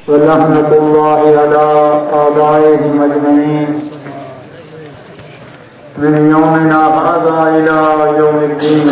ولعنة الله على آبائهم أجمعين من يومنا هذا إلى يوم الدين.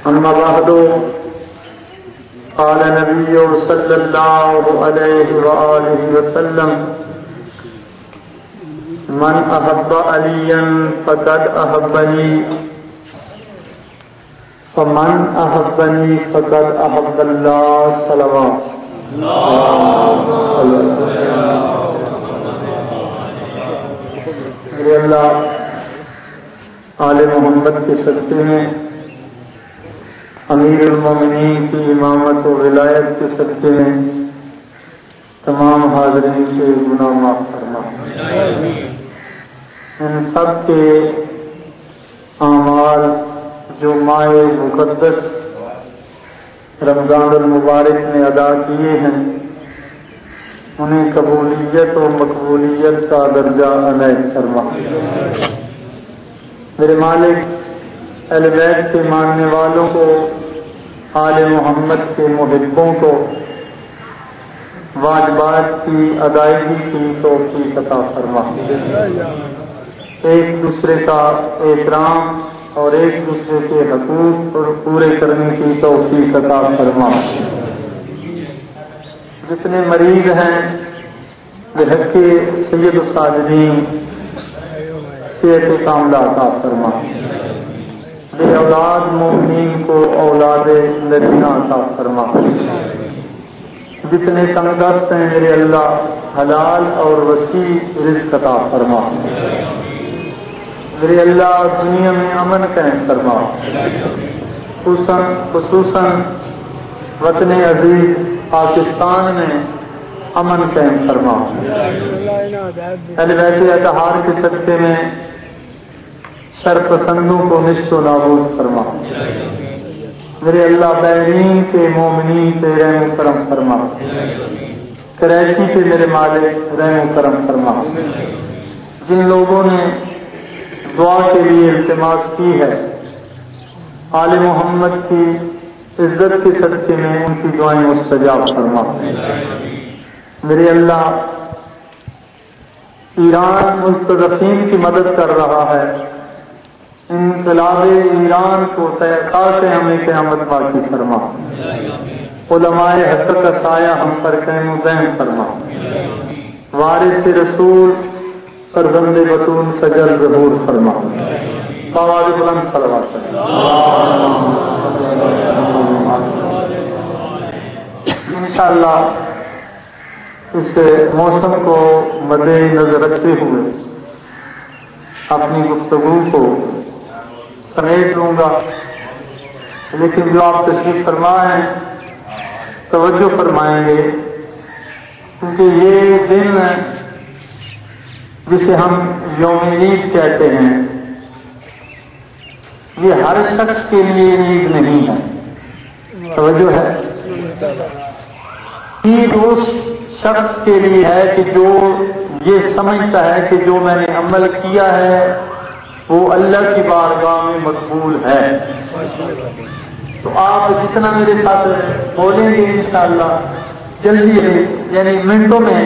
أما بعد، قال النبي صلى الله عليه وآله وسلم: من أحب عليا فقد أحبني، فمن أحبني فقد أحب الله. صلوات میرے اللہ آل محمد کے صدقے میں، امیر المومنین کی امامت و ولایت کے صدقے میں تمام حاضرین کے گناہ معاف فرما. ان سب کے اعمال جو ماہ مقدس رمضان المبارک میں ادا کیے ہیں، انہیں قبولیت و مقبولیت کا درجہ عنایت فرما. میرے مالک، اہل بیت کے ماننے والوں کو، آل محمد کے محبوں کو واجبات کی ادائیگی کی توفیق عطا فرما. ایک دوسرے کا احترام اور ایک دوسرے کے حقوق پورے کرنے کی توفیق عطا فرما. جتنے مریض ہیں بحق سید الساجدین صحت کاملہ عطا فرما. بے اولاد مومنین کو اولاد نرینہ عطا فرما. جتنے تنگ دست ہیں میرے اللہ حلال اور وسیع رزق عطا فرما. میرے اللہ دنیا میں امن قائم فرما. خصوصاً وطن عزیز پاکستان میں امن قائم فرما. اہل بیت اطہار کے صدقے میں شر پسندوں کو نشت و نابود فرما. میرے اللہ بیرین کے مومنین پہ رحم و کرم فرما. کراچی کے میرے مالک رحم و کرم فرما. جن لوگوں نے دعا کے لیے التماس کی ہے، آل محمد کی عزت کے صدقے میں ان کی دعائیں مستجاب فرما. میرے اللہ ایران مستضعفین کی مدد کر رہا ہے، انقلاب ایران کو تحقیق سے ہمیں قیامت باقی فرما. علماء حق کا سایہ ہم پر قائم و دائم فرما. وارث رسول فرزند بطون سجل ظہور فرما. آواز بلند صلوات. انشاءاللہ اس موسم کو مد نظر رکھتے ہوئے اپنی گفتگو کو سمیٹ لوں گا، لیکن جو آپ تشریف فرما ہیں توجہ فرمائیں گے، کیونکہ یہ دن جسے ہم یوم عید کہتے ہیں، یہ ہر شخص کے لیے عید نہیں ہے. توجہ ہے، عید اس شخص کے لیے ہے کہ جو یہ سمجھتا ہے کہ جو میں نے عمل کیا ہے وہ اللہ کی بارگاہ میں مقبول ہے. تو آپ جتنا میرے ساتھ بولیں گے انشاءاللہ جلدی یعنی منٹوں میں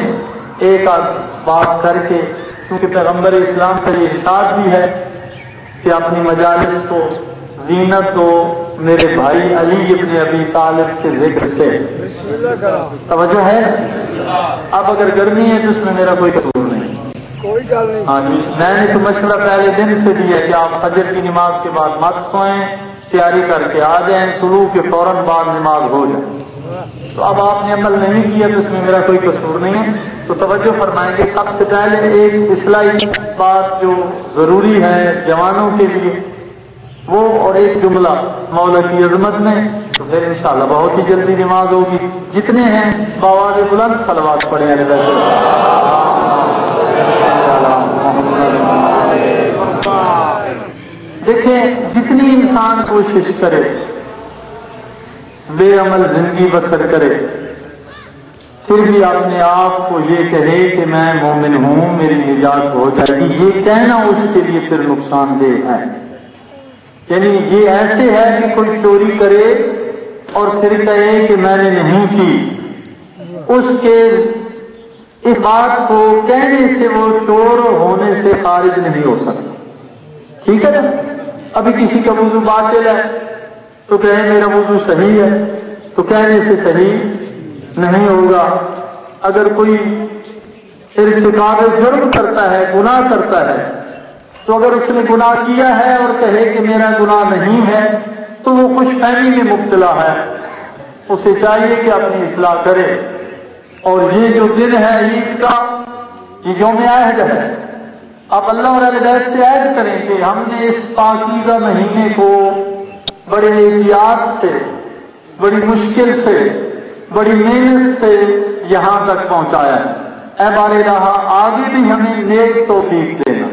ایک آدھ بات کر کے، کیونکہ پیغمبر اسلام کا یہ ارشاد بھی ہے کہ اپنی مجالس کو زینت دو میرے بھائی علی ابن ابی طالب کے ذکر سے. توجہ ہے. اب اگر گرمی ہے تو اس میں میرا کوئی قصور نہیں. ہاں جی، میں نے تو مشورہ پہلے دن سے دیا کہ آپ فجر کی نماز کے بعد مت سوئیں، تیاری کر کے آ جائیں، طلوع کے فوراً بعد نماز ہو جائے. تو اب آپ نے عمل نہیں کیا تو اس میں میرا کوئی قصور نہیں ہے. تو توجہ فرمائیں گے. سب سے پہلے ایک اصلاحی بات جو ضروری ہے جوانوں کے لیے وہ، اور ایک جملہ مولا کی عظمت میں، تو پھر انشاءاللہ بہت ہی جلدی نماز ہوگی. جتنے ہیں بآواز بلند صلوات پڑھیں. دیکھیں، جتنی انسان کوشش کرے بے عمل زندگی بسر کرے، پھر بھی اپنے آپ کو یہ کہے کہ میں مومن ہوں، میری نجات ہو جائے گی، یہ کہنا اس کے لیے پھر نقصان دہ ہے. یعنی یہ ایسے ہے کہ کوئی چوری کرے اور پھر کہے کہ میں نے نہیں کی، اس کے اس بات کو کہنے سے وہ چور ہونے سے خارج نہیں ہو سکتا. ٹھیک ہے نا؟ ابھی کسی کا وضو باطل ہے تو کہیں میرا وضو صحیح ہے، تو کہنے سے صحیح نہیں ہوگا. اگر کوئی ارتکاب جرم کرتا ہے، گناہ کرتا ہے، تو اگر اس نے گناہ کیا ہے اور کہے کہ میرا گناہ نہیں ہے تو وہ خوش فہمی میں مبتلا ہے. اسے چاہیے کہ اپنی اصلاح کرے. اور یہ جو دن ہے عید کا، یہ یوم عہد ہے. آپ اللہ اور اہل بیت سے عہد کریں کہ ہم نے اس پاکیزہ مہینے کو بڑے احتیاط سے، بڑی مشکل سے، بڑی محنت سے یہاں تک پہنچایا ہے. اے بار الہ آگے بھی ہمیں نیک توفیق دینا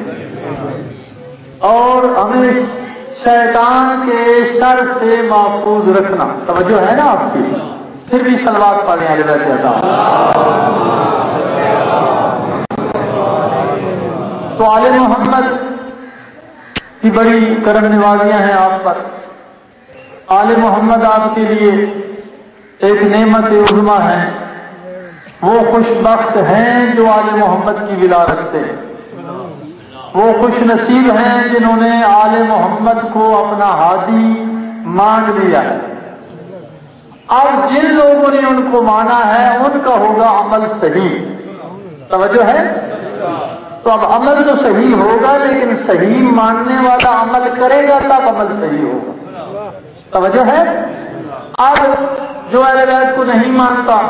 اور ہمیں شیطان کے شر سے محفوظ رکھنا. توجہ ہے نا آپ کی؟ پھر بھی صلوات پڑھیں اہل بیت عطا. تو آل محمد کی بڑی کرم نوازیاں ہیں آپ پر. آل محمد آپ کے لیے ایک نعمت عظمیٰ ہے. وہ خوش بخت ہیں جو آل محمد کی ولا رکھتے ہیں. وہ خوش نصیب ہیں جنہوں نے آل محمد کو اپنا ہادی مان لیا ہے. اب جن لوگوں نے ان کو مانا ہے ان کا ہوگا عمل صحیح. توجہ ہے؟ تو اب عمل تو صحیح ہوگا، لیکن صحیح ماننے والا عمل کرے گا تب عمل صحیح ہوگا. توجہ ہے؟ اب جو اہل بیت کو نہیں مانتا،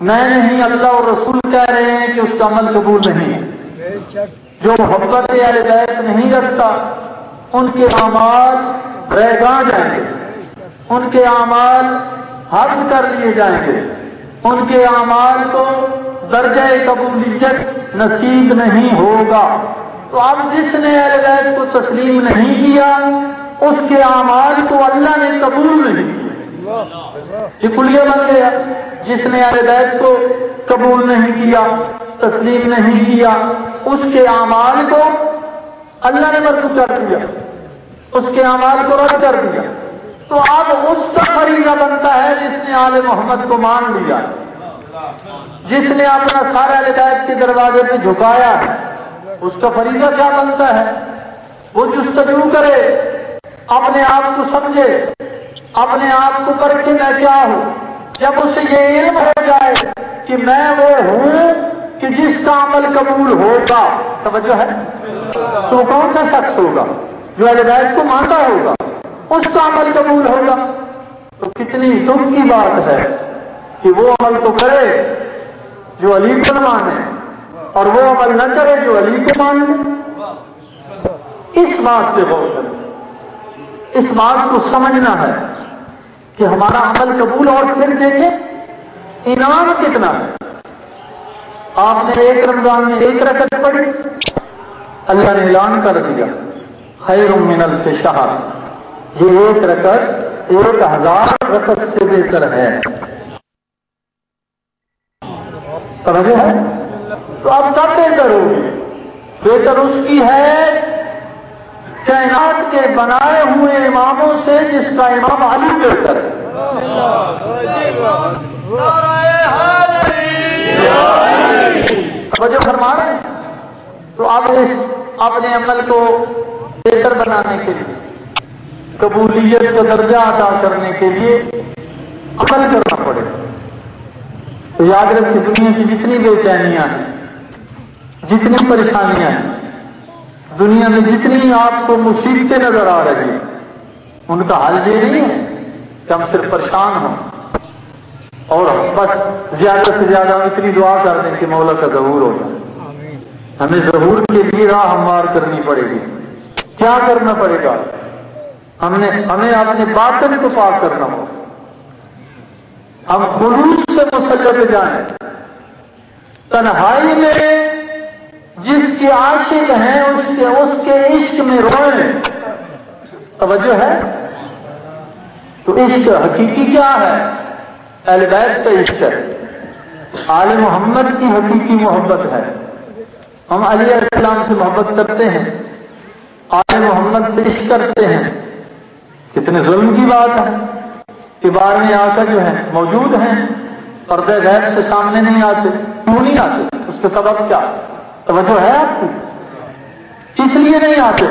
میں نہیں اللہ اور رسول کہہ رہے ہیں کہ اس کا عمل قبول نہیں ہے. جو محبت اہل بیت نہیں رکھتا ان کے اعمال رہگاں جائیں گے، ان کے اعمال حذف کر لیے جائیں گے، ان کے اعمال کو درجہ قبولیت نصیب نہیں ہوگا. تو اب جس نے اہل بیت کو تسلیم نہیں کیا اس کے اعمال کو اللہ نے قبول نہیں کیا. یہ کلیہ بن گیا. جس نے اہل بیت کو قبول نہیں کیا، تسلیم نہیں کیا، اس کے اعمال کو اللہ نے مردود کر دیا، اس کے اعمال کو رد کر دیا. تو اب اس کا فریضہ بنتا ہے جس نے آل محمد کو مان لیا، جس نے اپنا سارا اہل بیت کے دروازے پہ جھکایا ہے. اس کا فریضہ کیا بنتا ہے؟ وہ جستجو کرے، اپنے آپ کو سمجھے، اپنے آپ کو کر کے میں کیا ہوں. جب اسے یہ علم ہو جائے کہ میں وہ ہوں کہ جس کا عمل قبول ہوگا، توجہ ہے، تو کون سا شخص ہوگا؟ جو اہل بیت کو مانتا ہوگا، اس کا عمل قبول ہوگا. تو کتنی دکھ کی بات ہے کہ وہ عمل تو کرے جو علی کو مانے اور وہ عمل نہ کرے جو علی کو مان لے. اس بات پہ غور کریں، اس بات کو سمجھنا ہے کہ ہمارا عمل قبول. اور پھر دیکھیں انعام کتنا ہے. آپ نے ایک رمضان میں ایک رکعت پڑھی، اللہ نے اعلان کر دیا خیر من الف شہر، یہ ایک رکعت 1000 رکعت سے بہتر ہے. سمجھے ہے؟ تو اب کب بہتر ہوگی؟ بہتر اس کی ہے کائنات کے بنائے ہوئے اماموں سے جس کا امام علی بہتر ہے. توجہ فرما رہے ہیں. تو اب اس اپنے عمل کو بہتر بنانے کے لیے، قبولیت کا درجہ ادا کرنے کے لیے عمل کرنا پڑے. تو یاد رکھیں دنیا کی جتنی بے چینیاں ہیں، جتنی پریشانیاں ہیں، دنیا میں جتنی آپ کو مصیبتیں نظر آ رہی ہیں، ان کا حل یہ نہیں ہے کہ ہم صرف پریشان ہوں اور بس زیادہ سے زیادہ اتنی دعا کر دیں کہ مولا کا ظہور ہو جائے. ہمیں ظہور کے لیے راہ ہموار کرنی پڑے گی. کیا کرنا پڑے گا؟ ہمیں اپنے باطن کو پاک کرنا ہوگا. ہم خلوص سے مسلح پہ جائیں، تنہائی میں جس کے عاشق ہیں اس کے عشق میں روئیں. توجہ ہے؟ تو عشق حقیقی کیا ہے؟ اہل بیت کا عشق ہے، آل محمد کی حقیقی محبت ہے. ہم علی علیہ السلام سے محبت کرتے ہیں، آل محمد سے عشق کرتے ہیں. کتنے ظلم کی بات ہے کہ 12ویں آقا جو ہیں موجود ہیں، پردے غیب سے سامنے نہیں آتے. کیوں نہیں آتے؟ اس کا سبب کیا؟ توجہ ہے آپ کو؟ اس لیے نہیں آتے